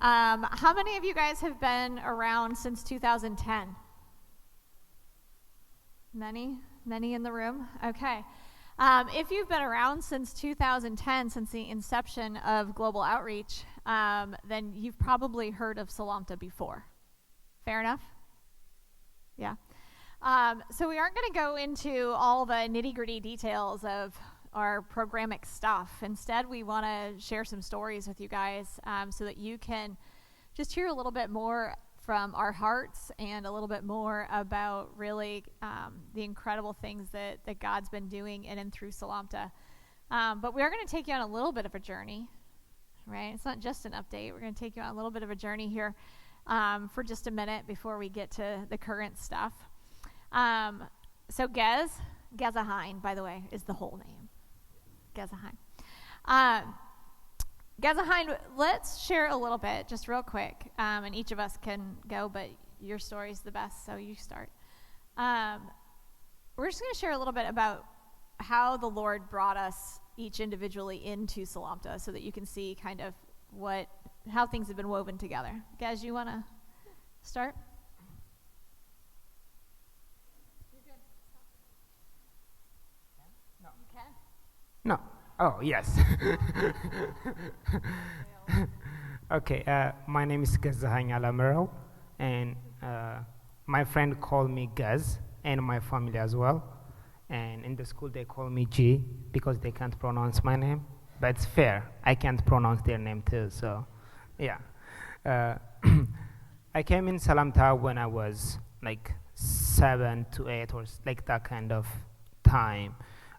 How many of you guys have been around since 2010? Many in the room? Okay. If you've been around since 2010, since the inception of Global Outreach, then you've probably heard of Selamta before. Fair enough? Yeah. So we aren't going to go into all the nitty-gritty details of our programmatic stuff. Instead, we want to share some stories with you guys so that you can just hear a little bit more from our hearts and a little bit more about really the incredible things that God's been doing in and through Selamta. But we are going to take you on a little bit of a journey, right? It's not just an update. We're going to take you on a little bit of a journey here for just a minute before we get to the current stuff. So Gezahein, by the way, is the whole name. Gezahein. Gezahein, let's share a little bit, just real quick, and each of us can go, but your story's the best, so you start. We're just going to share a little bit about how the Lord brought us each individually into Selamta so that you can see kind of how things have been woven together. Gez, you want to start? No. Oh, yes. Okay, my name is Gezahein Alamero, and my friend called me Gez, and my family as well. And in the school, they call me G because they can't pronounce my name. But it's fair. I can't pronounce their name too, so yeah. I came in Selamta when I was like 7 to 8 or like that kind of time.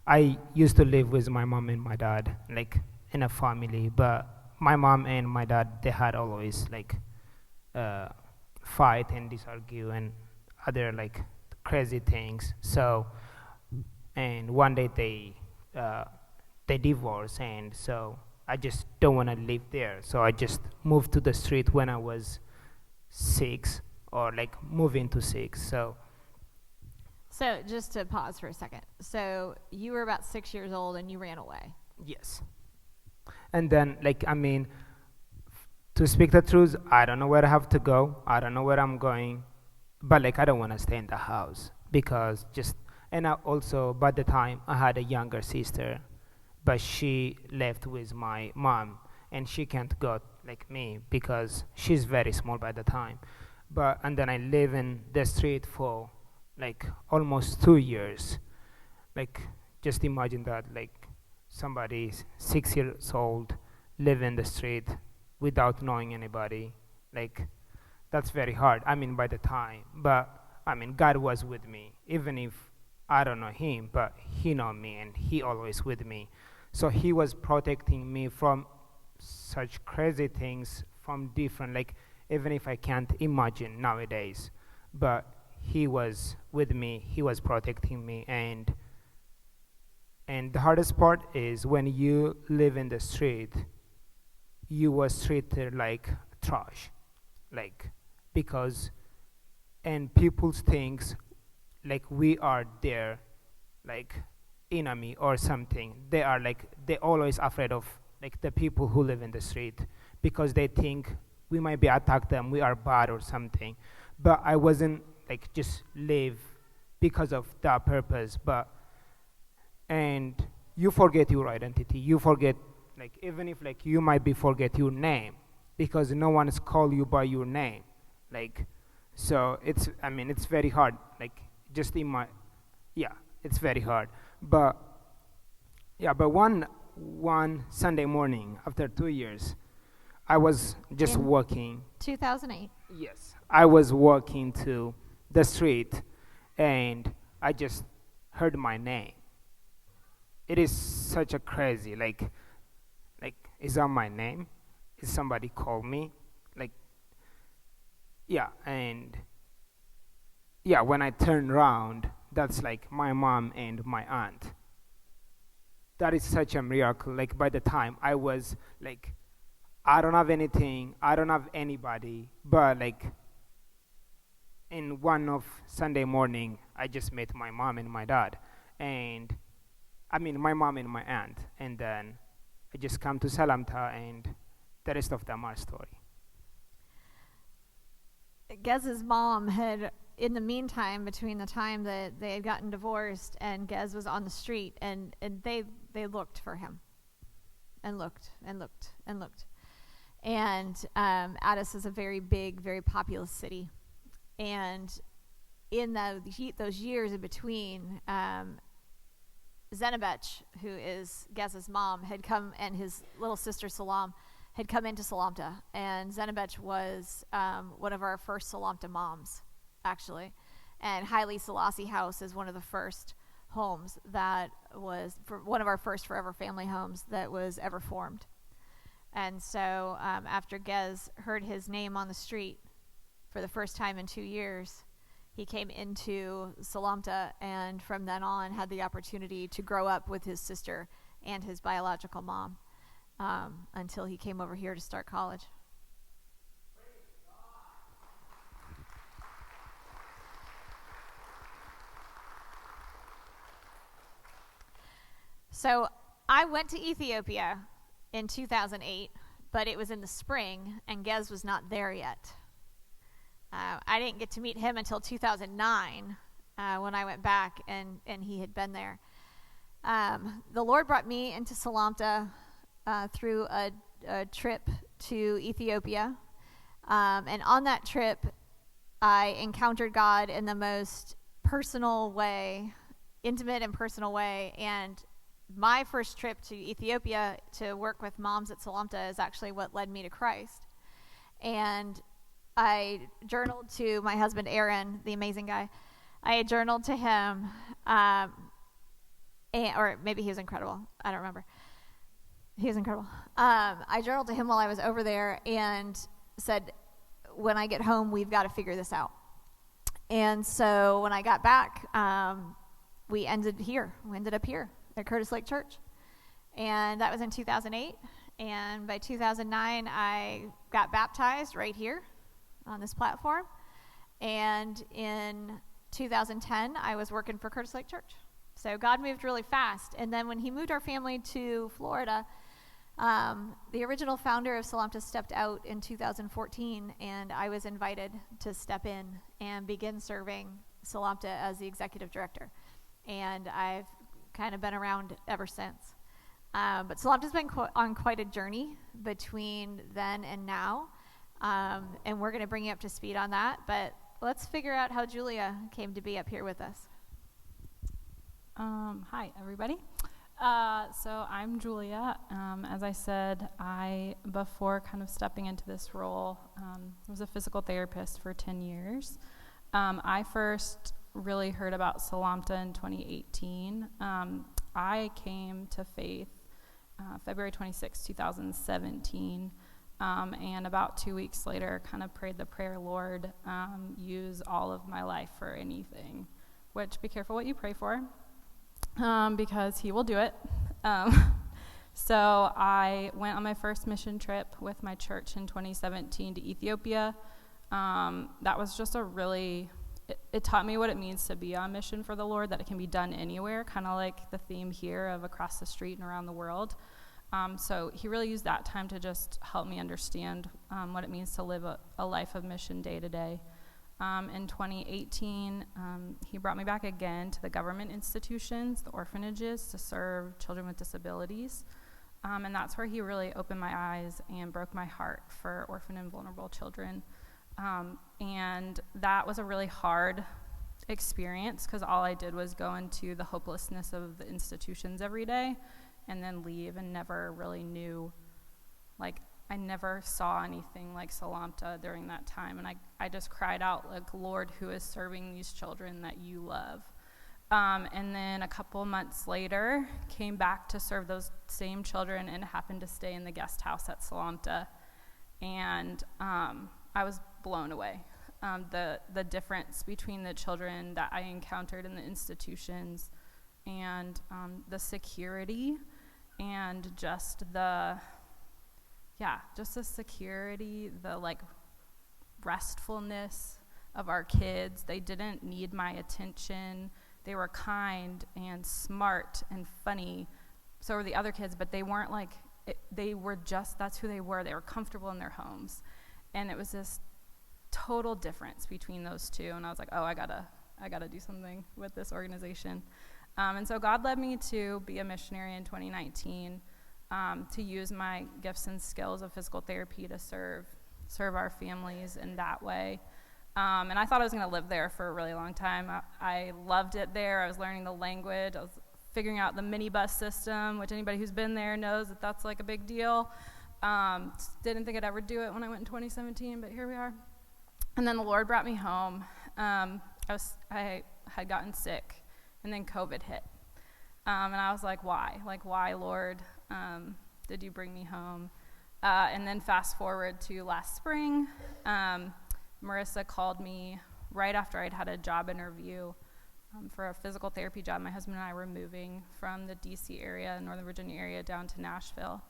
I used to live with my mom and my dad, like in a family, but my mom and my dad, they had always like fight and disargue and other like crazy things. So, and one day they divorced, and so I just don't want to live there. So I just moved to the street when I was 6, or like moving to 6. So just to pause for a second. So you were about 6 years old and you ran away. Yes. And then, like, I mean, to speak the truth, I don't know where I have to go. I don't know where I'm going. But, like, I don't want to stay in the house because and I also, by the time, I had a younger sister, but she left with my mom, and she can't go like me because she's very small by the time. And then I live in the street for like almost 2 years. Like, just imagine that, like, somebody 6 years old live in the street without knowing anybody. Like, that's very hard. I mean, by the time, but I mean, God was with me, even if I don't know him, but he know me and he always with me. So he was protecting me from such crazy things, from different, like, even if I can't imagine nowadays, but he was with me, he was protecting me. And the hardest part is when you live in the street, you was treated like trash, like, because, and people thinks like we are their like enemy or something. They always afraid of like the people who live in the street because they think we might be attack them, we are bad or something. But I wasn't like just live because of that purpose. And you forget your identity. You forget, like, even if like you might be forget your name because no one is call you by your name. Like, so it's very hard. Like, just it's very hard. But one Sunday morning after 2 years, I was just walking. 2008. Yes, I was walking to the street, and I just heard my name. It is such a crazy, like, is that my name? Is somebody call me? Like, and when I turn around, that's like my mom and my aunt. That is such a miracle. Like, by the time I was like, I don't have anything, I don't have anybody, but like, in one of Sunday morning, I just met my mom and my dad, and my mom and my aunt, and then I just come to Selamta, and the rest of them are story. Gez's mom had, in the meantime, between the time that they had gotten divorced and Gez was on the street, and they looked for him, and looked and looked and looked. And Addis is a very big, very populous city, and in those years in between, Zenebech, who is Gez's mom, had come, and his little sister Salam had come into Selamta, and Zenebech was one of our first Selamta moms, actually. And Haile Selassie House is one of the first homes that was, one of our first forever family homes that was ever formed. And so after Gez heard his name on the street for the first time in 2 years, he came into Selamta, and from then on had the opportunity to grow up with his sister and his biological mom until he came over here to start college. So I went to Ethiopia in 2008, but it was in the spring, and Gez was not there yet. I didn't get to meet him until 2009 when I went back, and he had been there. The Lord brought me into Selamta through a trip to Ethiopia. And on that trip, I encountered God in the most personal way, intimate and personal way. And my first trip to Ethiopia to work with moms at Selamta is actually what led me to Christ. And I journaled to my husband, Aaron, the amazing guy. I had journaled to him, or maybe he was incredible. I don't remember. He was incredible. I journaled to him while I was over there and said, when I get home, we've got to figure this out. And so when I got back, we ended up here at Curtis Lake Church. And that was in 2008. And by 2009, I got baptized right here on this platform. And in 2010, I was working for Curtis Lake Church. So God moved really fast. And then when he moved our family to Florida, the original founder of Selamta stepped out in 2014, and I was invited to step in and begin serving Selamta as the executive director. And I've kind of been around ever since. But Selamta's been on quite a journey between then and now. And we're going to bring you up to speed on that. But let's figure out how Julia came to be up here with us. Hi, everybody. So I'm Julia. As I said, before kind of stepping into this role, was a physical therapist for 10 years. I first really heard about Selamta in 2018. I came to faith February 26, 2017. And about 2 weeks later, kind of prayed the prayer, Lord, use all of my life for anything, which be careful what you pray for, because he will do it. So I went on my first mission trip with my church in 2017 to Ethiopia. That was just it taught me what it means to be on mission for the Lord, that it can be done anywhere, kind of like the theme here of across the street and around the world. So he really used that time to just help me understand what it means to live a life of mission day to day. In 2018, he brought me back again to the government institutions, the orphanages, to serve children with disabilities. And that's where he really opened my eyes and broke my heart for orphan and vulnerable children. And that was a really hard experience, because all I did was go into the hopelessness of the institutions every day and then leave, and never really knew, I never saw anything like Selamta during that time. And I just cried out, Lord, who is serving these children that you love? And then a couple months later, came back to serve those same children, and happened to stay in the guest house at Selamta. And I was blown away. The difference between the children that I encountered in the institutions and the security, and just the security, the restfulness of our kids. They didn't need my attention. They were kind and smart and funny. So were the other kids, but they weren't that's who they were. They were comfortable in their homes. And it was this total difference between those two. And I was like, oh, I gotta do something with this organization. And so God led me to be a missionary in 2019, to use my gifts and skills of physical therapy to serve our families in that way. And I thought I was going to live there for a really long time. I loved it there. I was learning the language. I was figuring out the minibus system, which anybody who's been there knows that that's like a big deal. Didn't think I'd ever do it when I went in 2017, but here we are. And then the Lord brought me home. I had gotten sick, and then COVID hit. And I was like, why? Like, why, Lord, did you bring me home? And then fast forward to last spring, Marissa called me right after I'd had a job interview for a physical therapy job. My husband and I were moving from the D.C. area, Northern Virginia area, down to Nashville.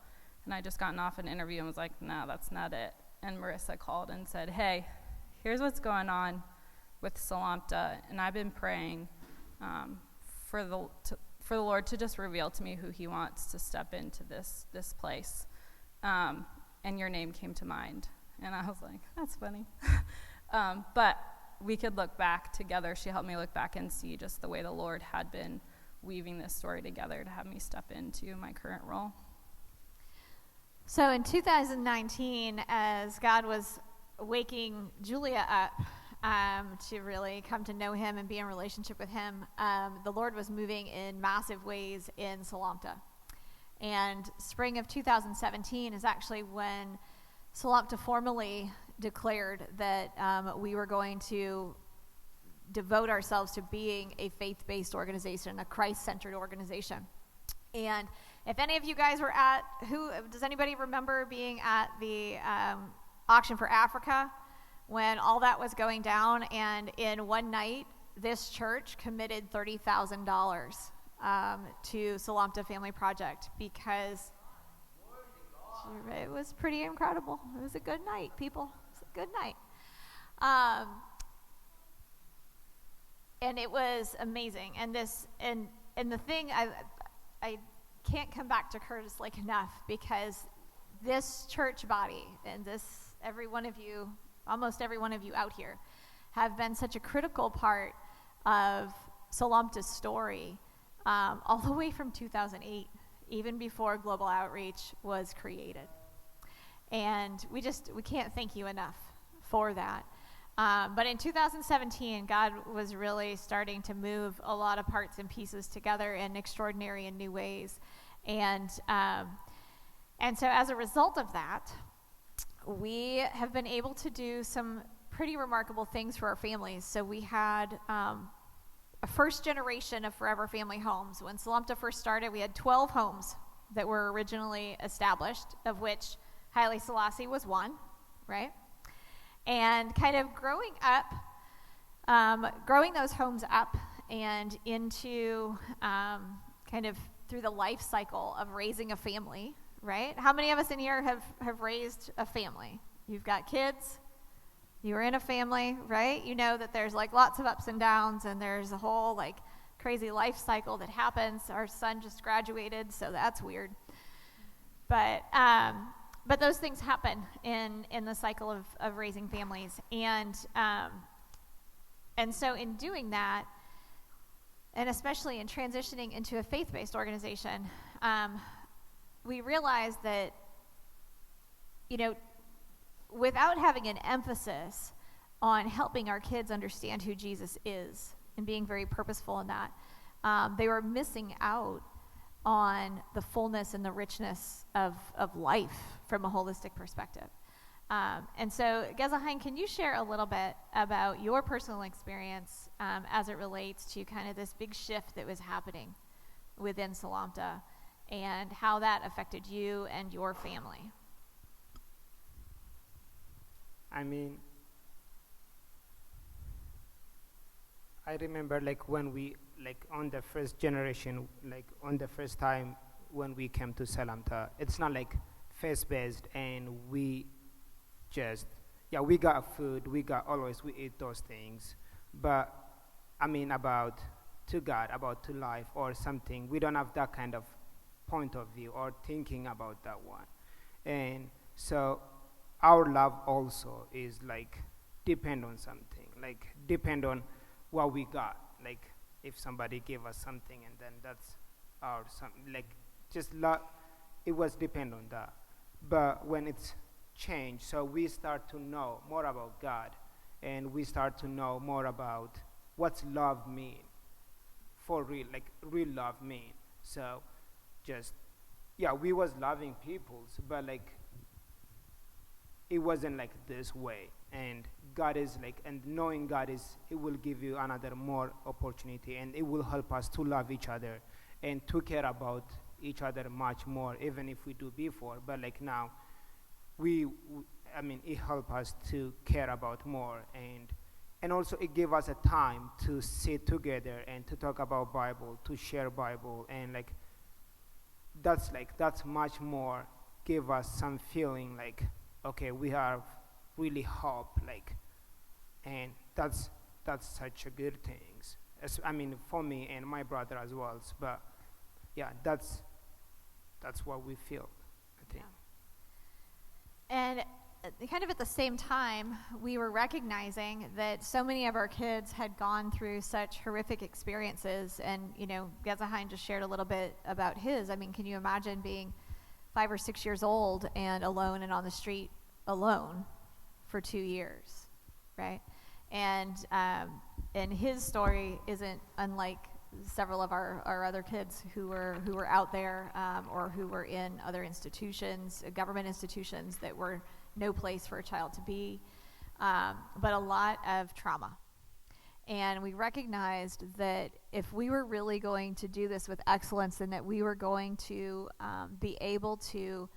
And I just gotten off an interview and was like, no, that's not it. And Marissa called and said, hey, here's what's going on with Selamta. And I've been praying for the Lord to just reveal to me who he wants to step into this place. And your name came to mind. And I was like, that's funny. But we could look back together. She helped me look back and see just the way the Lord had been weaving this story together to have me step into my current role. So in 2019, as God was waking Julia up to really come to know him and be in relationship with him, the Lord was moving in massive ways in Selamta. And spring of 2017 is actually when Selamta formally declared that we were going to devote ourselves to being a faith-based organization, a Christ-centered organization. And if any of you guys were does anybody remember being at the auction for Africa when all that was going down, and in one night, this church committed $30,000 to Selamta Family Project because it was pretty incredible. It was a good night, people. It was a good night. And it was amazing. And the thing, I can't come back to Curtis Lake enough, because this church body and almost every one of you out here have been such a critical part of Selamta's story, all the way from 2008, even before Global Outreach was created. And we can't thank you enough for that. But in 2017, God was really starting to move a lot of parts and pieces together in extraordinary and new ways. And so as a result of that, we have been able to do some pretty remarkable things for our families. So we had a first generation of Forever Family homes. When Selamta first started, we had 12 homes that were originally established, of which Haile Selassie was one, right? And kind of growing those homes up and into kind of through the life cycle of raising a family, right? How many of us in here have raised a family? You've got kids, you were in a family, right? You know that there's like lots of ups and downs, and there's a whole like crazy life cycle that happens. Our son just graduated, so that's weird. But those things happen in the cycle of raising families. And so in doing that, and especially in transitioning into a faith-based organization, we realized that, without having an emphasis on helping our kids understand who Jesus is and being very purposeful in that, they were missing out on the fullness and the richness of life from a holistic perspective. And so, Gezaheim, can you share a little bit about your personal experience as it relates to kind of this big shift that was happening within Selamta and how that affected you and your family? I mean, I remember when we, on the first generation, on the first time when we came to Selamta, it's not faith-based, and we just, we got food, we eat those things, but about to God, about to life or something, we don't have that kind of point of view or thinking about that one. And so our love also is depend on something, like depend on what we got. Like if somebody gave us something and then that's our something, like just it was depend on that. But when it's changed, so we start to know more about God, and we start to know more about what's love mean for real, like real love mean. So just yeah, we was loving peoples, but like it wasn't like this way. And God is like, and knowing God is, it will give you another more opportunity, and it will help us to love each other and to care about each other much more, even if we do before. But like now, I mean, it help us to care about more, and also it gave us a time to sit together and to talk about Bible, to share Bible, and that's much more give us some feeling like, okay, we have really hope, like, and that's such a good things. I mean, for me and my brother as well. But yeah, that's what we feel, I think. And kind of at the same time, we were recognizing that so many of our kids had gone through such horrific experiences. And, Gezaheim just shared a little bit about his. I mean, can you imagine being 5 or 6 years old and alone and on the street alone for 2 years, right? And his story isn't unlike several of our other kids who were out there or who were in other institutions, government institutions that were no place for a child to be, but a lot of trauma. And we recognized that if we were really going to do this with excellence, and that we were going to be able to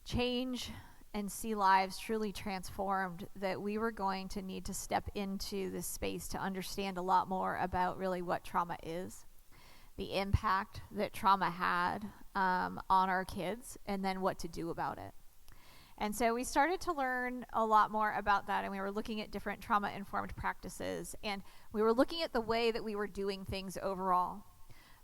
change and see lives truly transformed, that we were going to need to step into this space to understand a lot more about really what trauma is, the impact that trauma had on our kids, and then what to do about it. And so we started to learn a lot more about that, and we were looking at different trauma-informed practices, and we were looking at the way that we were doing things overall.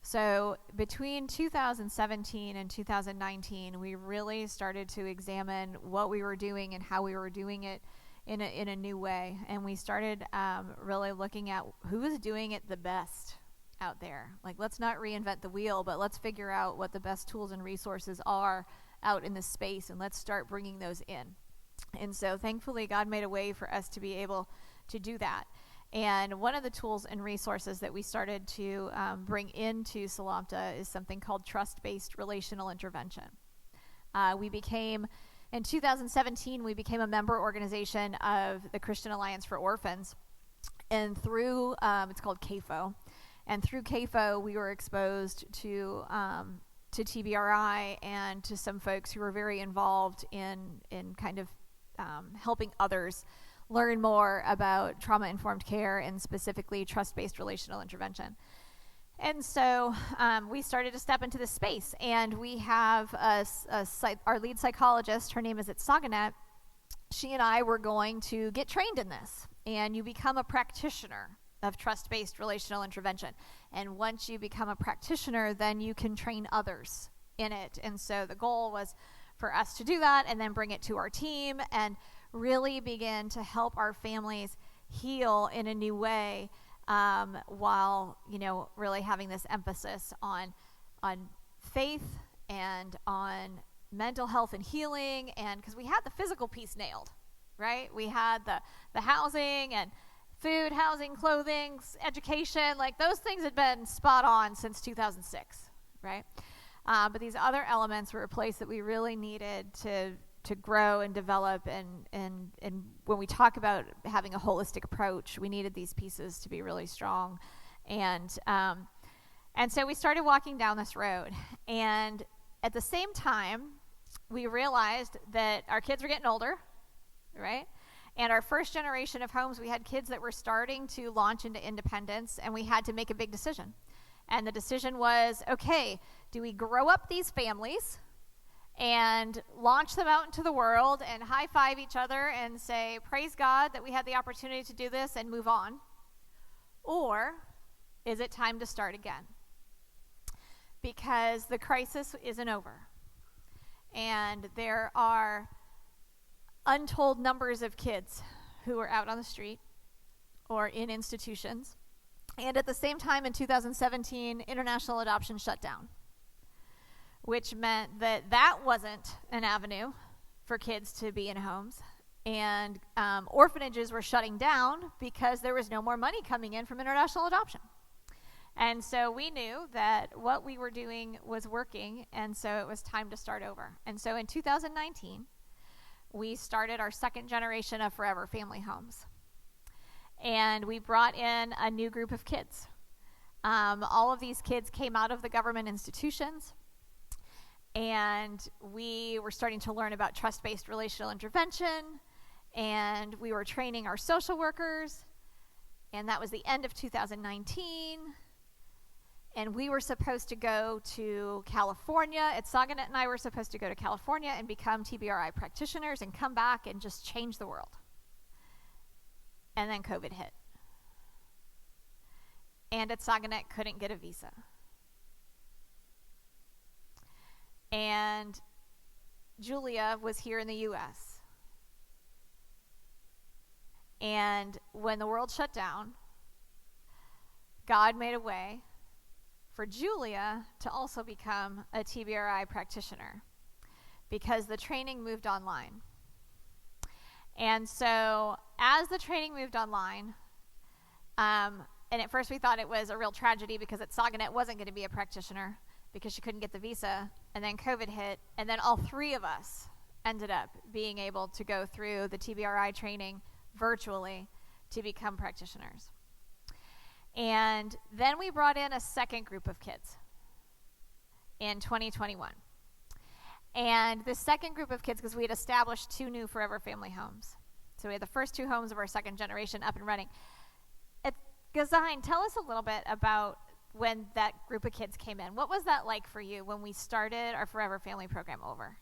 So between 2017 and 2019, we really started to examine what we were doing and how we were doing it in a new way. And we started really looking at who was doing it the best out there. Like, let's not reinvent the wheel, but let's figure out what the best tools and resources are out in this space, and let's start bringing those in. And so thankfully, God made a way for us to be able to do that. And one of the tools and resources that we started to bring into Selamta is something called trust-based relational intervention. In 2017, we became a member organization of the Christian Alliance for Orphans, and through, it's called CAFO, and through CAFO, we were exposed to TBRI and to some folks who were very involved in kind of helping others learn more about trauma-informed care, and specifically trust-based relational intervention. And so we started to step into this space, and we have our lead psychologist. Her name is Saganet. She and I were going to get trained in this, and you become a practitioner of trust-based relational intervention. And once you become a practitioner, then you can train others in it. And so the goal was for us to do that and then bring it to our team and really begin to help our families heal in a new way, while really having this emphasis on faith and on mental health and healing. And because we had the physical piece nailed, right? We had the housing and food, housing, clothing, education, like those things had been spot on since 2006, right? But these other elements were a place that we really needed to grow and develop, and when we talk about having a holistic approach, we needed these pieces to be really strong. And so we started walking down this road, and at the same time, we realized that our kids were getting older, right? And our first generation of homes, we had kids that were starting to launch into independence, and we had to make a big decision. And the decision was, okay, do we grow up these families and launch them out into the world and high-five each other and say, praise God that we had the opportunity to do this, and move on? Or is it time to start again? Because the crisis isn't over. And there are untold numbers of kids who were out on the street or in institutions. And at the same time, in 2017, international adoption shut down, which meant that that wasn't an avenue for kids to be in homes. And orphanages were shutting down because there was no more money coming in from international adoption. And so we knew that what we were doing was working, and so it was time to start over. And so in 2019, we started our second generation of Forever Family Homes. And we brought in a new group of kids. All of these kids came out of the government institutions, and we were starting to learn about trust-based relational intervention, and we were training our social workers, and that was the end of 2019. And we were supposed to go to California. Saganette and I were supposed to go to California and become TBRI practitioners and come back and just change the world. And then COVID hit. And Saganette couldn't get a visa. And Julia was here in the US. And when the world shut down, God made a way for Julia to also become a TBRI practitioner because the training moved online. And so as the training moved online, and at first we thought it was a real tragedy because Saganette wasn't going to be a practitioner because she couldn't get the visa, and then COVID hit, and then all three of us ended up being able to go through the TBRI training virtually to become practitioners. And then we brought in a second group of kids in 2021. And the second group of kids, because we had established 2 new Forever Family Homes. So we had the first 2 homes of our second generation up and running. Gazain, tell us a little bit about when that group of kids came in. What was that like for you when we started our Forever Family program over?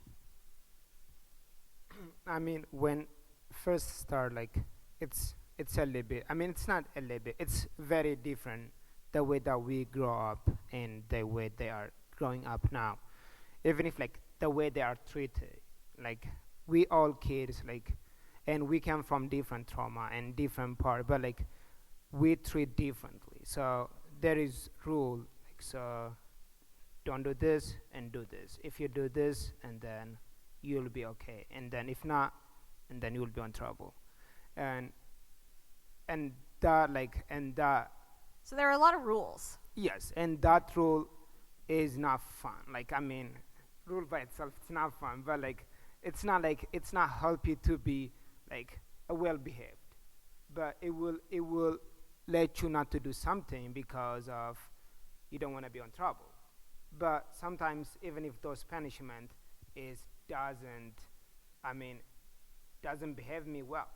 I mean, when first start, like, it's a little bit, I mean, it's not a little bit, it's very different the way that we grow up and the way they are growing up now. Even if, like, the way they are treated, like, we all kids, like, and we come from different trauma and different part, but, like, we treat differently. So there is rule, like, so don't do this and do this. If you do this, and then you'll be okay, and then if not, and then you'll be in trouble. And that, like, and that, so there are a lot of rules. yes, and that rule is not fun. Like, I mean, rule by itself, it's not fun, but, like, it's not help you to be, like, a well behaved, but it will let you not to do something because of you don't want to be in trouble. But sometimes, even if those punishment doesn't behave me well,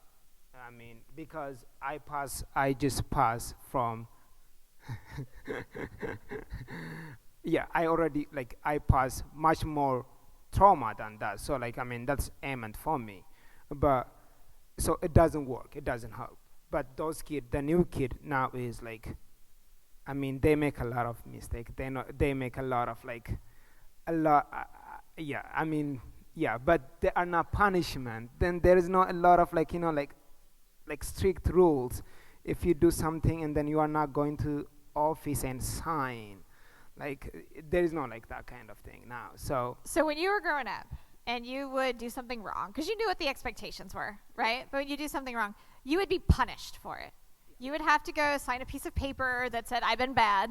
I mean, because I just pass from yeah, I pass much more trauma than that. So, like, I mean, that's aimant for me. But, so it doesn't work, it doesn't help. But those kids, the new kid now is like, I mean, they make a lot of mistakes. They make a lot of, like, yeah, I mean, yeah, but they are not punishment. Then there is not a lot of, like, like strict rules. If you do something and then you are not going to office and sign, like, there is no, like, that kind of thing now. So when you were growing up and you would do something wrong, because you knew what the expectations were, right? But when you do something wrong, you would be punished for it. You would have to go sign a piece of paper that said, I've been bad,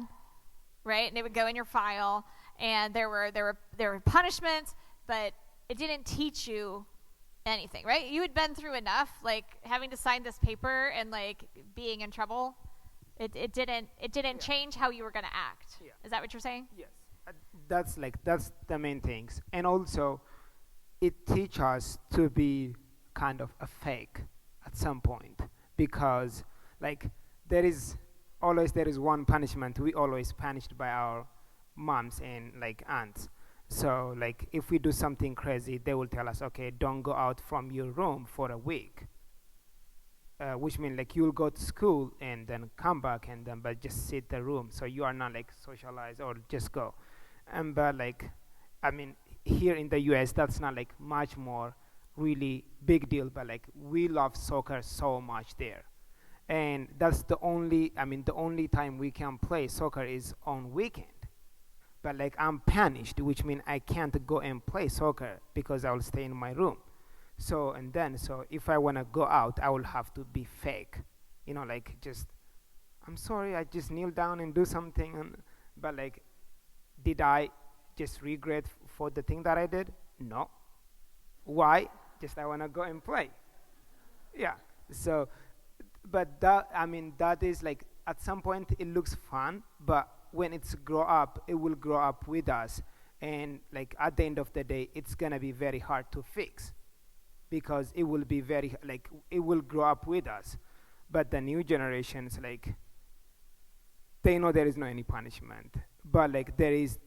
right? And it would go in your file, and there were punishments, but it didn't teach you anything, right? You had been through enough, like, having to sign this paper and, like, being in trouble. It didn't change how you were going to act. Yeah. Is that what you're saying? yes, that's the main things. And also, it teaches us to be kind of a fake at some point, because, like, there is one punishment. We always punished by our moms and, like, aunts. So, like, if we do something crazy, they will tell us, okay, don't go out from your room for a week, which means, like, you'll go to school and then come back and then but just sit in the room, so you are not, like, socialized or just go. But, like, I mean, here in the US, that's not, like, much more really big deal, but like we love soccer so much there. And that's the only time we can play soccer is on weekend. But like I'm punished, which means I can't go and play soccer because I will stay in my room. So if I want to go out, I will have to be fake, like just I'm sorry, I just kneel down and do something. But like, did I just regret for the thing that I did? No. Why? Just I want to go and play. Yeah. So, but that is like at some point it looks fun, but when it's grow up, it will grow up with us, and like at the end of the day, it's gonna be very hard to fix because it will be very like it will grow up with us. But the new generations, like they know there is no any punishment, but like there is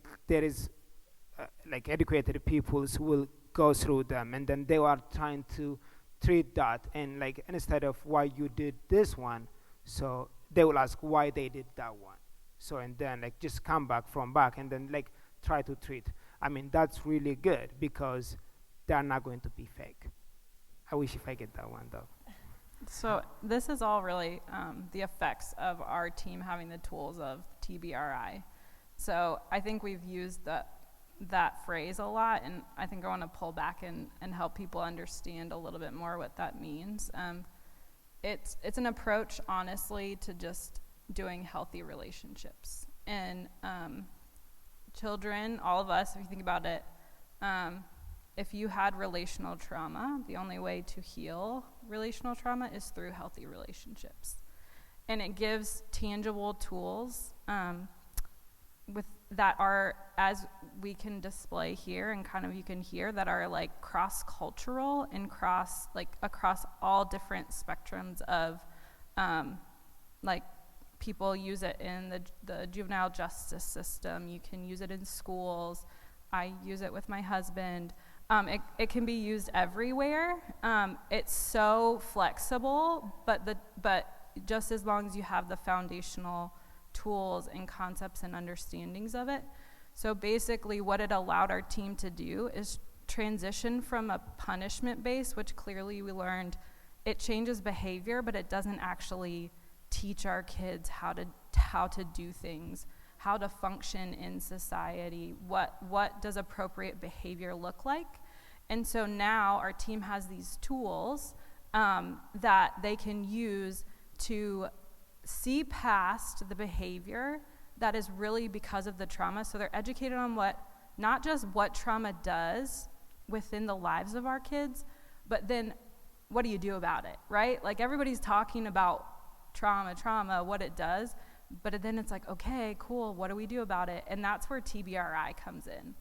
like educated people who will go through them, and then they are trying to treat that, and like instead of why you did this one, so they will ask why they did that one. So and then like just come back from back and then like try to treat. That's really good because they are not going to be fake. I wish if I get that one though. So this is all really the effects of our team having the tools of TBRI. So I think we've used that phrase a lot, and I think I want to pull back and help people understand a little bit more what that means. It's an approach, honestly, to just doing healthy relationships. And children, all of us, if you think about it, if you had relational trauma, the only way to heal relational trauma is through healthy relationships. And it gives tangible tools with that are, as we can display here and kind of you can hear, that are like cross-cultural and across all different spectrums of like people use it in the juvenile justice system. You can use it in schools. I use it with my husband. It can be used everywhere. It's so flexible, but just as long as you have the foundational tools and concepts and understandings of it. So basically what it allowed our team to do is transition from a punishment base, which clearly we learned it changes behavior, but it doesn't actually teach our kids how to do things, how to function in society, what does appropriate behavior look like. And so now our team has these tools that they can use to see past the behavior that is really because of the trauma. So they're educated on not just what trauma does within the lives of our kids, but then what do you do about it, right? Like everybody's talking about trauma, what it does, but then it's like, okay, cool, what do we do about it? And that's where TBRI comes in.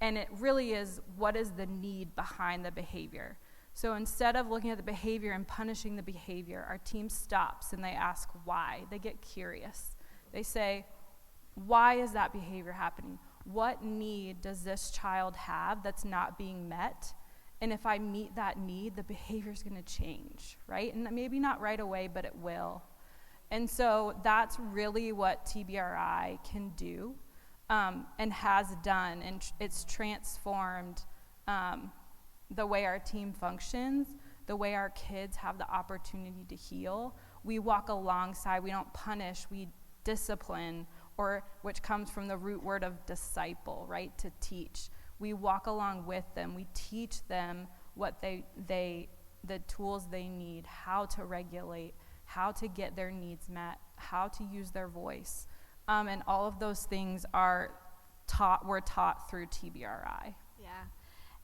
And it really is, what is the need behind the behavior? So instead of looking at the behavior and punishing the behavior, our team stops and they ask why. They get curious. They say, why is that behavior happening? What need does this child have that's not being met? And if I meet that need, the behavior is going to change, right? And maybe not right away, but it will. And so that's really what TBRI can do and has done. And it's transformed the way our team functions, the way our kids have the opportunity to heal. We walk alongside, we don't punish, we discipline, which comes from the root word of disciple, right? To teach. We walk along with them, we teach them what the tools they need, how to regulate, how to get their needs met, how to use their voice. And all of those things we're taught through TBRI. Yeah.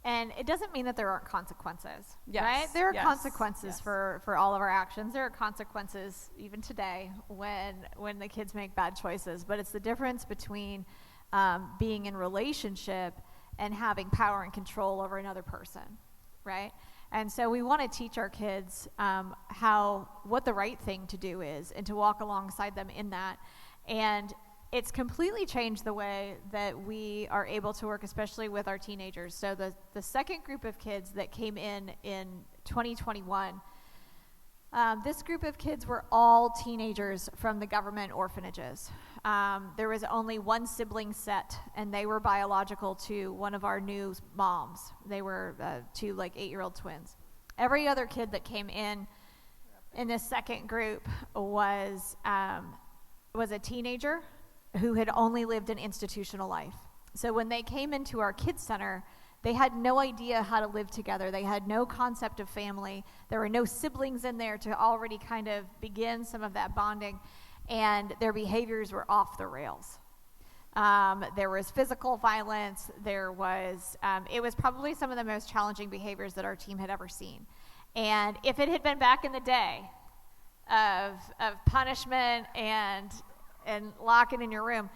And it doesn't mean that there aren't consequences, yes, right? There are yes, consequences yes. for all of our actions. There are consequences even today when the kids make bad choices. But it's the difference between being in relationship and having power and control over another person, right? And so we want to teach our kids what the right thing to do is and to walk alongside them in that. And it's completely changed the way that we are able to work, especially with our teenagers. So the second group of kids that came in 2021, this group of kids were all teenagers from the government orphanages. there was only one sibling set, and they were biological to one of our new moms. They were two 8-year-old twins. Every other kid that came in this second group was a teenager who had only lived an institutional life. So when they came into our kids center, they had no idea how to live together. They had no concept of family. There were no siblings in there to already kind of begin some of that bonding, and their behaviors were off the rails. There was physical violence. It was probably some of the most challenging behaviors that our team had ever seen. And if it had been back in the day of punishment and locking in your room,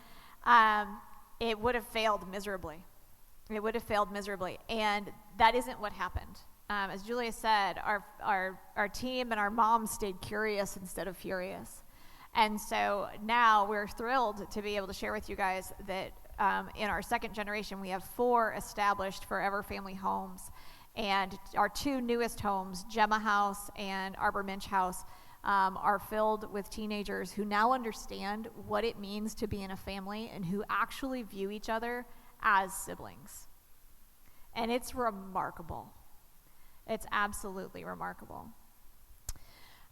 it would have failed miserably. It would have failed miserably, and that isn't what happened. As Julia said, our team and our moms stayed curious instead of furious. And so now we're thrilled to be able to share with you guys that in our second generation, we have 4 established Forever Family homes. And our 2 newest homes, Gemma House and Arbor Minch House, are filled with teenagers who now understand what it means to be in a family and who actually view each other as siblings. And it's remarkable. It's absolutely remarkable.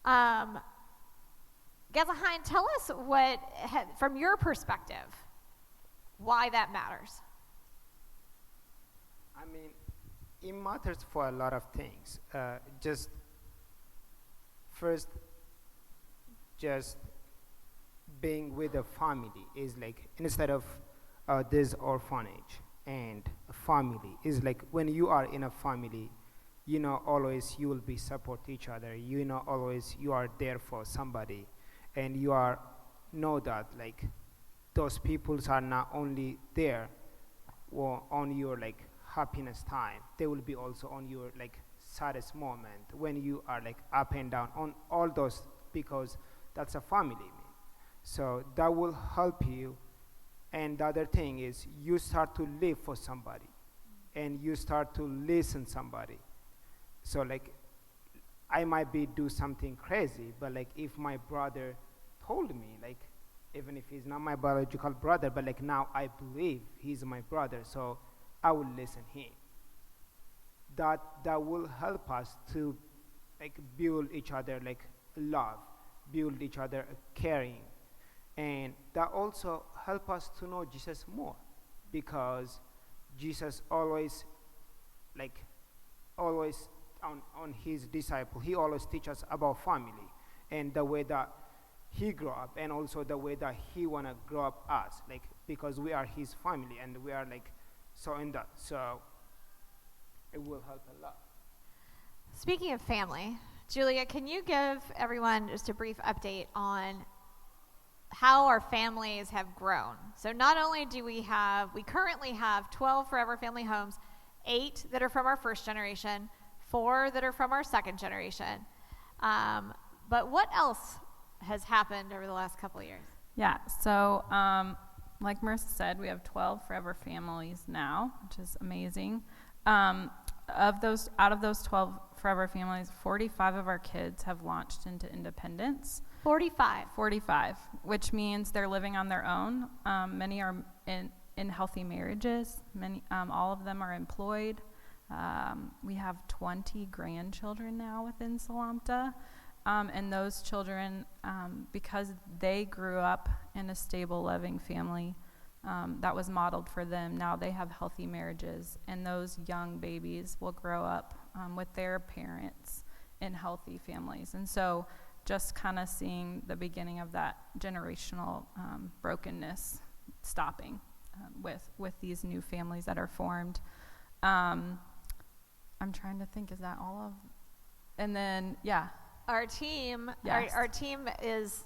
Gezaheim, tell us from your perspective, why that matters. I mean, it matters for a lot of things. Just being with a family is like, instead of this orphanage and a family, is like when you are in a family, always you will be support each other. Always you are there for somebody, and know that like those peoples are not only there on your happiness time, they will be also on your saddest moment when you are up and down on all those, because that's a family. So that will help you. And the other thing is you start to live for somebody, and you start to listen somebody. So I might do something crazy, but if my brother told me, even if he's not my biological brother, but now I believe he's my brother, so I will listen him. That will help us to build each other love, build each other caring. And that also help us to know Jesus more, because Jesus always on his disciple, he always teaches about family and the way that he grew up, and also the way that he want to grow up us, because we are his family and we are so in that. So it will help a lot. Speaking of family, Julia, can you give everyone just a brief update on how our families have grown? So not only do we currently have 12 Forever Family homes, 8 that are from our first generation, 4 that are from our second generation. But what else has happened over the last couple of years? Yeah, so like Marissa said, we have 12 Forever Families now, which is amazing. Out of those 12 Forever Families, 45 of our kids have launched into independence. 45, which means they're living on their own. Many are in healthy marriages. All of them are employed. We have 20 grandchildren now within Selamta. And those children, because they grew up in a stable, loving family that was modeled for them, now they have healthy marriages. And those young babies will grow up with their parents in healthy families. And so just kind of seeing the beginning of that generational brokenness stopping with these new families that are formed. I'm trying to think, is that all of? And then, yeah. Our team, Yes. our team is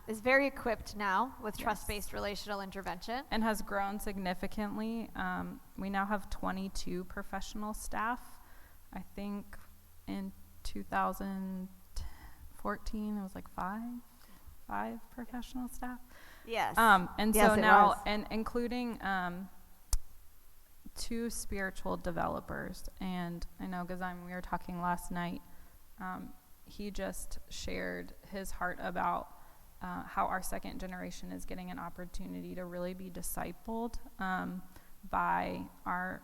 very equipped now with trust-based relational intervention, And has grown significantly. We now have 22 professional staff. I think in 2014 it was five professional staff. Yes. And Yes, so it now, was. and including 2 spiritual developers. And I know, we were talking last night, he just shared his heart about how our second generation is getting an opportunity to really be discipled by our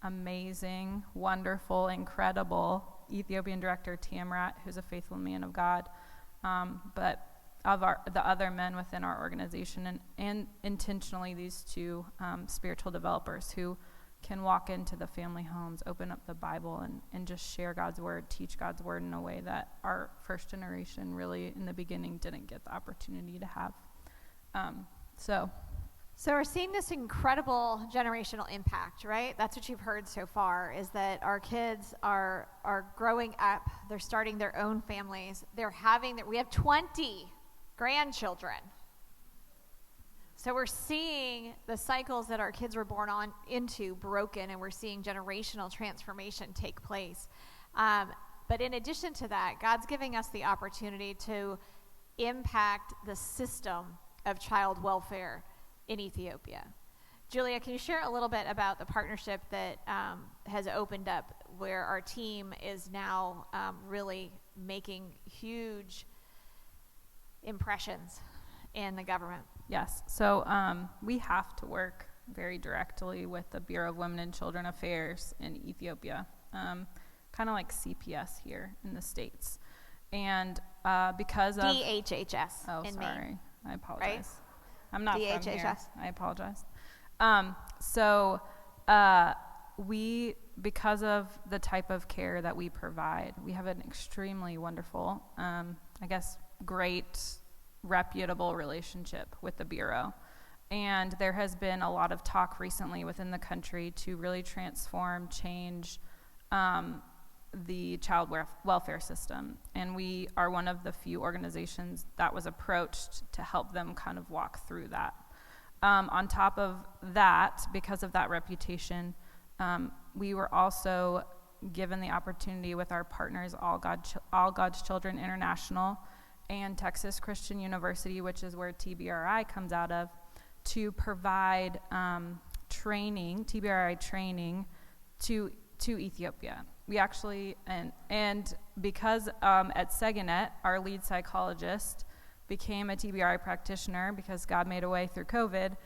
amazing, wonderful, incredible Ethiopian director, Tamrat, who's a faithful man of God, but of the other men within our organization, and intentionally these two spiritual developers who can walk into the family homes, open up the Bible, and just share God's word, teach God's word in a way that our first generation really in the beginning didn't get the opportunity to have. So we're seeing this incredible generational impact, right? That's what you've heard so far, is that our kids are growing up, they're starting their own families, we have 20 grandchildren. So we're seeing the cycles that our kids were born into broken, and we're seeing generational transformation take place. But in addition to that, God's giving us the opportunity to impact the system of child welfare in Ethiopia. Julia, can you share a little bit about the partnership that has opened up, where our team is now really making huge impressions in the government? Yes. So we have to work very directly with the Bureau of Women and Children Affairs in Ethiopia, kind of like CPS here in the States. And because of... DHHS in Maine. Sorry. I apologize. Right? I'm not DHHS. from here. I apologize. We, because of the type of care that we provide, we have an extremely wonderful, great, reputable relationship with the Bureau. And there has been a lot of talk recently within the country to really change the child welfare system. And we are one of the few organizations that was approached to help them kind of walk through that. On top of that, because of that reputation, we were also given the opportunity with our partners, All God's Children International and Texas Christian University, which is where TBRI comes out of, to provide TBRI training to Ethiopia. We actually, and because at Seganet, our lead psychologist became a TBRI practitioner because God made a way through COVID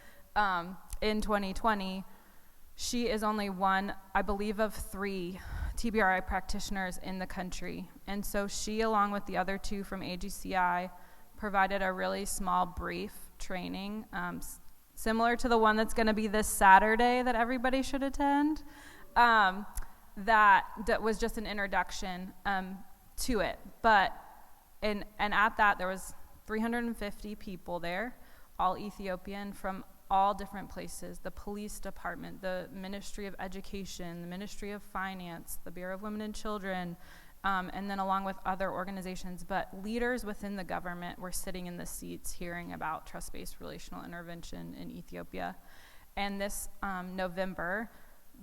in 2020, she is only one, I believe, of 3 TBRI practitioners in the country. And so she, along with the other 2 from AGCI, provided a really small, brief training, similar to the one that's going to be this Saturday that everybody should attend. That was just an introduction to it. And at that, there was 350 people there, all Ethiopian from all different places: the police department, the Ministry of Education, the Ministry of Finance, the Bureau of Women and Children, and then along with other organizations. But leaders within the government were sitting in the seats hearing about trust-based relational intervention in Ethiopia. And this November,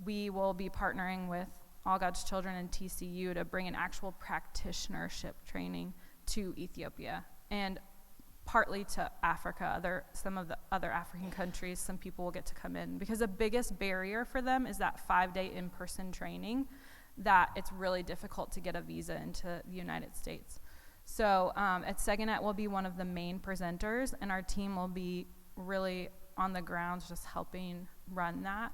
we will be partnering with All God's Children and TCU to bring an actual practitionership training to Ethiopia, and partly to Africa, some of the other African countries. Some people will get to come in because the biggest barrier for them is that 5-day in-person training, that it's really difficult to get a visa into the United States. So at Seganet, we'll be one of the main presenters, and our team will be really on the grounds just helping run that.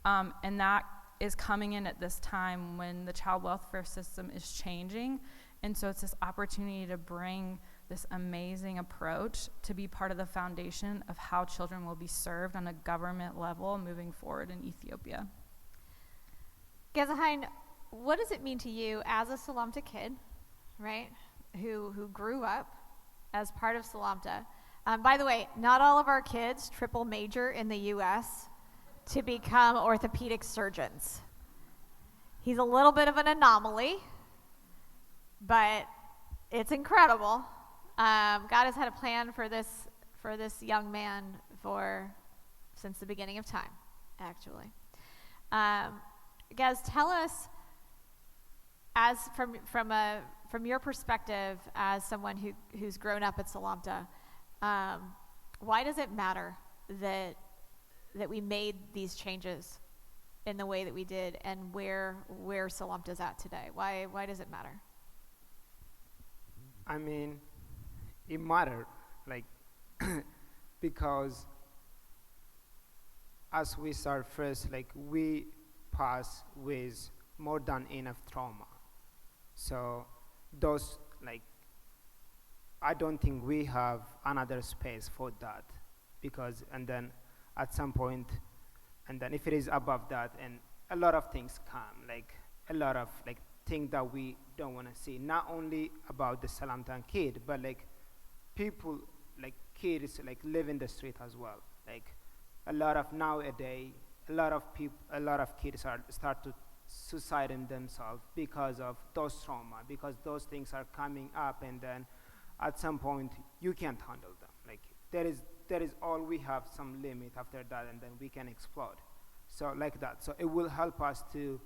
And that is coming in at this time when the child welfare system is changing. And so it's this opportunity to bring this amazing approach to be part of the foundation of how children will be served on a government level moving forward in Ethiopia. Gezahein, what does it mean to you as a Selamta kid, right, who grew up as part of Selamta? By the way, not all of our kids triple major in the U.S. to become orthopedic surgeons. He's a little bit of an anomaly, but it's incredible. God has had a plan for this young man since the beginning of time, actually. Gaz, tell us, as from your perspective as someone who's grown up at Selamta, why does it matter that we made these changes in the way that we did, and where Selamta's at today? Why does it matter? I mean, it mattered like because as we start first, like we pass with more than enough trauma. So those like I don't think we have another space for that because and then at some point and then if it is above that and a lot of things come like a lot of like things that we don't want to see not only about the Salamtan kid but like people like kids like live in the street as well like a lot of nowadays a lot of kids are start to suicide in themselves because of those trauma because those things are coming up and then at some point you can't handle them like there is all we have some limit after that and then we can explode so like that so it will help us to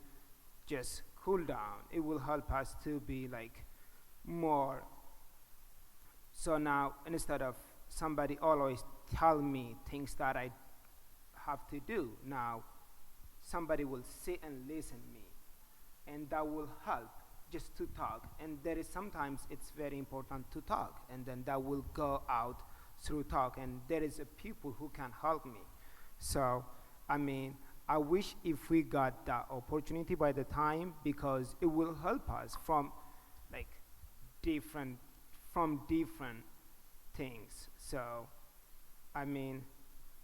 just cool down it will help us to be like more so now instead of somebody always tell me things that I have to do now somebody will sit and listen me and that will help just to talk and there is sometimes it's very important to talk and then that will go out through talk and there is a people who can help me so I mean I wish if we got that opportunity by the time because it will help us from like different things so I mean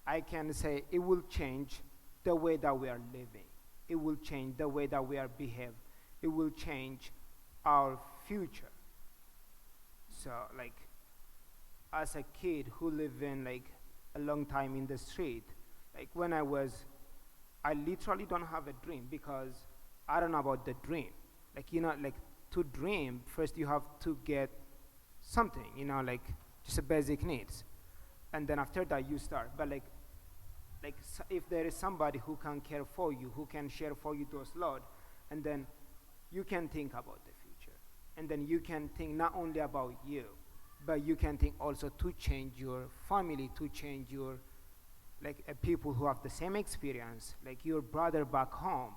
I can say it will change the way that we are living it will change the way that we are behave it will change our future so like as a kid who lived in like a long time in the street like when I literally don't have a dream because I don't know about the dream like you know like to dream first you have to get something you know like just a basic needs and then after that you start but like if there is somebody who can care for you who can share for you those load and then you can think about the future and then you can think not only about you but you can think also to change your family to change your like people who have the same experience like your brother back home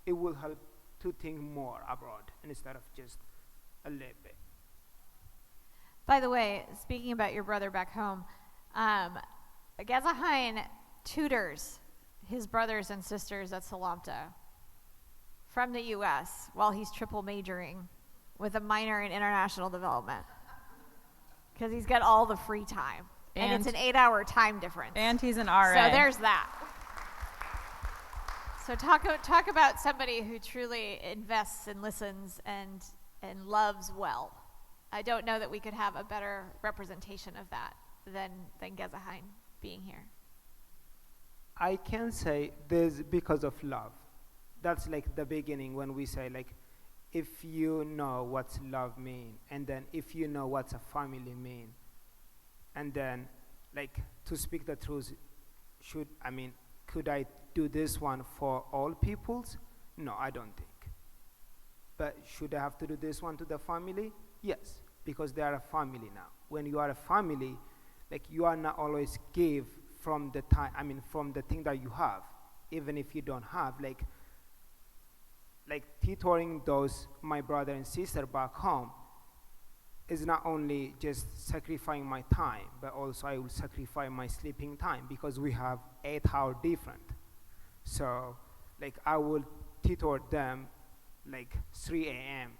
it will help to think more abroad instead of just a little bit. By the way, speaking about your brother back home, Gezahein tutors his brothers and sisters at Selamta from the U.S. while he's triple majoring with a minor in international development because he's got all the free time. And it's an 8-hour time difference. And he's an RA. So there's that. So talk about somebody who truly invests and listens and loves well. I don't know that we could have a better representation of that than Gezahein being here. I can say this because of love. That's like the beginning when we say like, if you know what's love mean, and then if you know what's a family mean, and then like to speak the truth, could I do this one for all peoples? No, I don't think. But should I have to do this one to the family? Yes, because they are a family now. When you are a family, like you are not always give from the time, from the thing that you have, even if you don't have, like tutoring those, my brother and sister back home, is not only just sacrificing my time, but also I will sacrifice my sleeping time because we have 8-hour different. So, like I will tutor them like 3 a.m.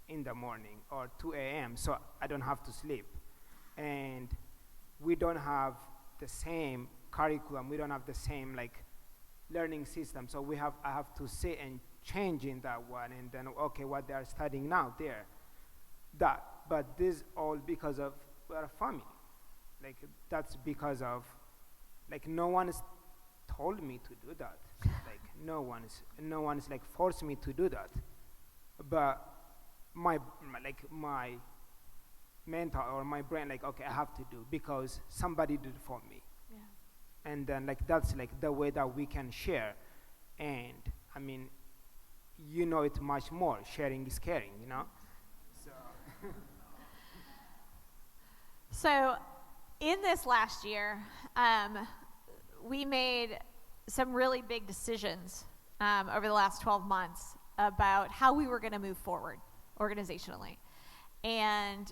in the morning or 2 a.m. so I don't have to sleep. And we don't have the same curriculum. We don't have the same like learning system. So I have to sit and change in that one and then, okay, what they are studying now there. But this all because of we're a family. Like that's because of, like no one has told me to do that. Like no one is like forced me to do that. But my mentor or my brain like, okay, I have to do because somebody did it for me. Yeah. And then like that's like the way that we can share. And you know it much more. Sharing is caring, you know? So So in this last year, we made some really big decisions over the last 12 months about how we were going to move forward organizationally. And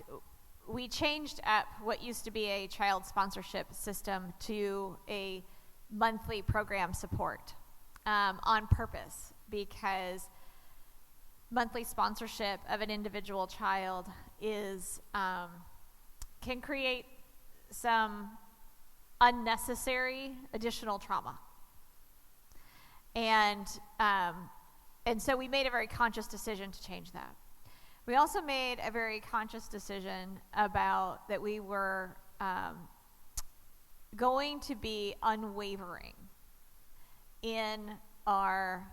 we changed up what used to be a child sponsorship system to a monthly program support on purpose, because monthly sponsorship of an individual child is can create some unnecessary additional trauma. And so we made a very conscious decision to change that. We also made a very conscious decision about that we were going to be unwavering in our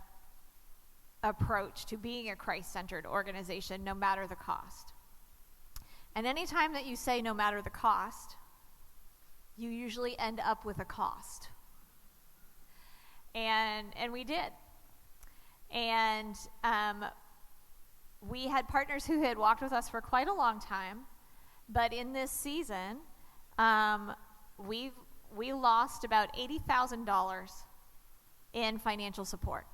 approach to being a Christ-centered organization, no matter the cost. And anytime that you say no matter the cost, you usually end up with a cost. And we did. And we had partners who had walked with us for quite a long time, but in this season, we lost about $80,000 in financial support.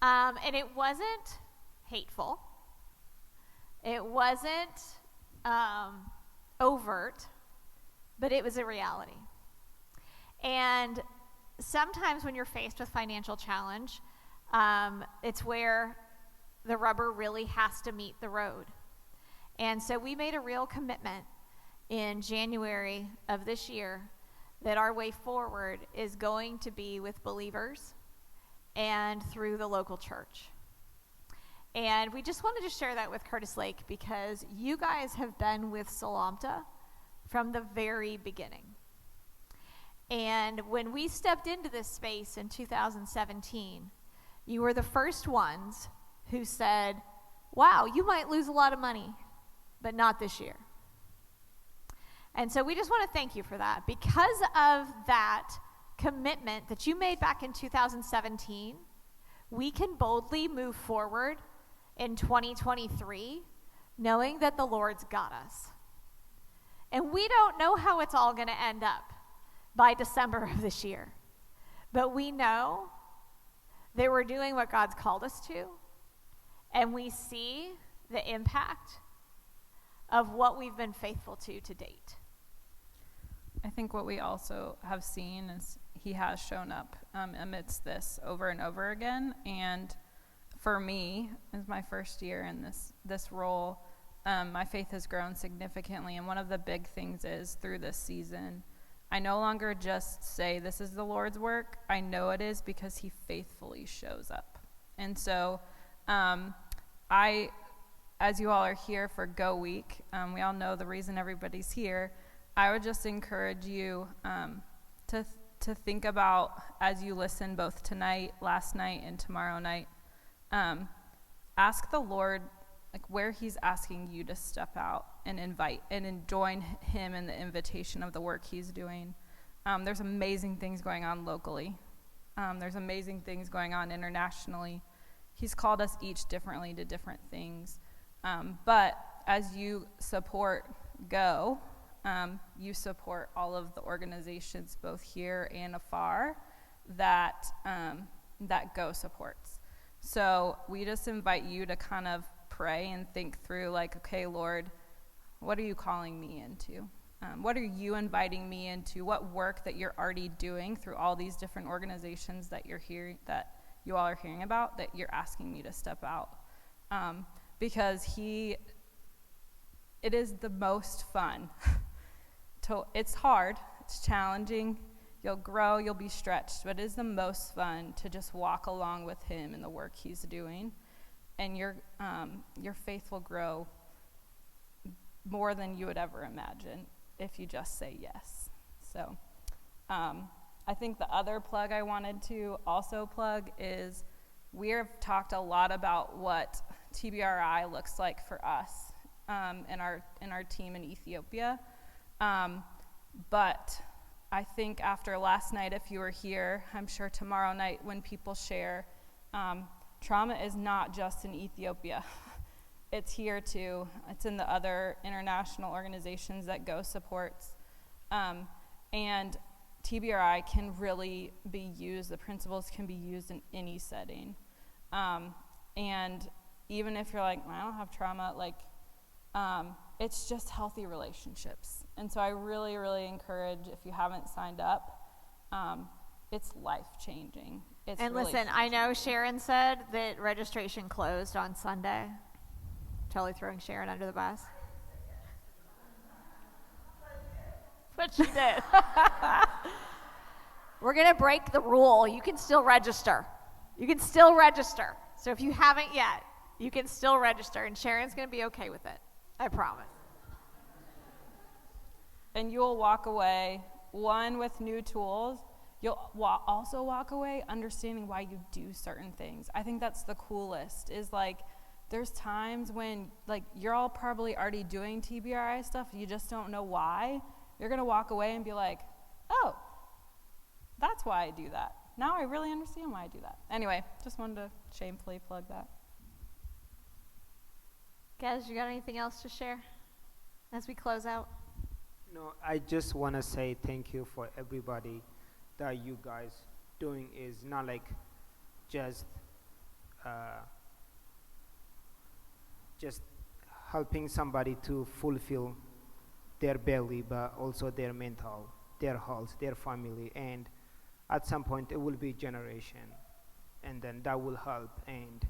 And it wasn't hateful. It wasn't overt, but it was a reality. And sometimes when you're faced with financial challenge, it's where the rubber really has to meet the road. And so we made a real commitment in January of this year that our way forward is going to be with believers and through the local church. And we just wanted to share that with Curtis Lake because you guys have been with Selamta from the very beginning. And when we stepped into this space in 2017, you were the first ones who said, wow, you might lose a lot of money, but not this year. And so we just want to thank you for that. Because of that commitment that you made back in 2017, we can boldly move forward in 2023, knowing that the Lord's got us. And we don't know how it's all going to end up by December of this year. But we know that we're doing what God's called us to, and we see the impact of what we've been faithful to date. I think what we also have seen is he has shown up amidst this over and over again. And for me, as my first year in this role, my faith has grown significantly. And one of the big things is through this season, I no longer just say this is the Lord's work. I know it is because he faithfully shows up. And so as you all are here for Go Week, we all know the reason everybody's here. I would just encourage you to think about, as you listen both tonight, last night, and tomorrow night, ask the Lord like where he's asking you to step out and invite and join him in the invitation of the work he's doing. There's amazing things going on locally. There's amazing things going on internationally. He's called us each differently to different things. But as you support Go, you support all of the organizations both here and afar that Go supports. So we just invite you to kind of pray and think through like, okay, Lord, what are you calling me into? What are you inviting me into? What work that you're already doing through all these different organizations that you're hearing, that you all are hearing about, that you're asking me to step out? Because it is the most fun. It's hard, it's challenging, you'll grow, you'll be stretched, but it is the most fun to just walk along with him in the work he's doing, and your faith will grow more than you would ever imagine if you just say yes. So I think the other plug I wanted to also plug is we have talked a lot about what TBRI looks like for us in our team in Ethiopia. But I think after last night, if you were here, I'm sure tomorrow night when people share, trauma is not just in Ethiopia. It's here too. It's in the other international organizations that Go supports. And TBRI can really be used, the principles can be used in any setting. And even if you're like, well, I don't have trauma, like, it's just healthy relationships. And so I really, really encourage, if you haven't signed up, it's life-changing. It's And really listen, I know Sharon said that registration closed on Sunday. Totally throwing Sharon under the bus. But she did. We're going to break the rule. You can still register. You can still register. So if you haven't yet, you can still register. And Sharon's going to be okay with it. I promise. And you'll walk away, one, with new tools. You'll also walk away understanding why you do certain things. I think that's the coolest, is like, there's times when, like, you're all probably already doing TBRI stuff, you just don't know why. You're going to walk away and be like, oh, that's why I do that. Now I really understand why I do that. Anyway, just wanted to shamefully plug that. Guys, you got anything else to share as we close out? No, I just want to say thank you for everybody that you guys doing. Is not like just just helping somebody to fulfill their belly, but also their mental, their health, their family, and at some point it will be generation, and then that will help. And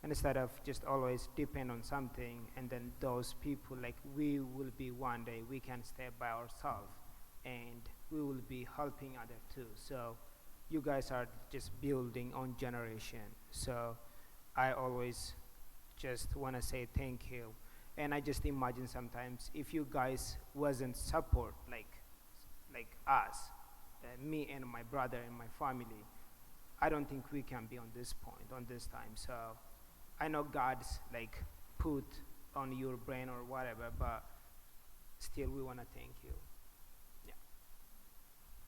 instead of just always depend on something, and then those people, like, we will be one day, we can step by ourselves, and we will be helping others too. So you guys are just building on generation. So I always just want to say thank you. And I just imagine sometimes if you guys wasn't support like us, me and my brother and my family, I don't think we can be on this point, on this time. So I know God's like put on your brain or whatever, but still we want to thank you.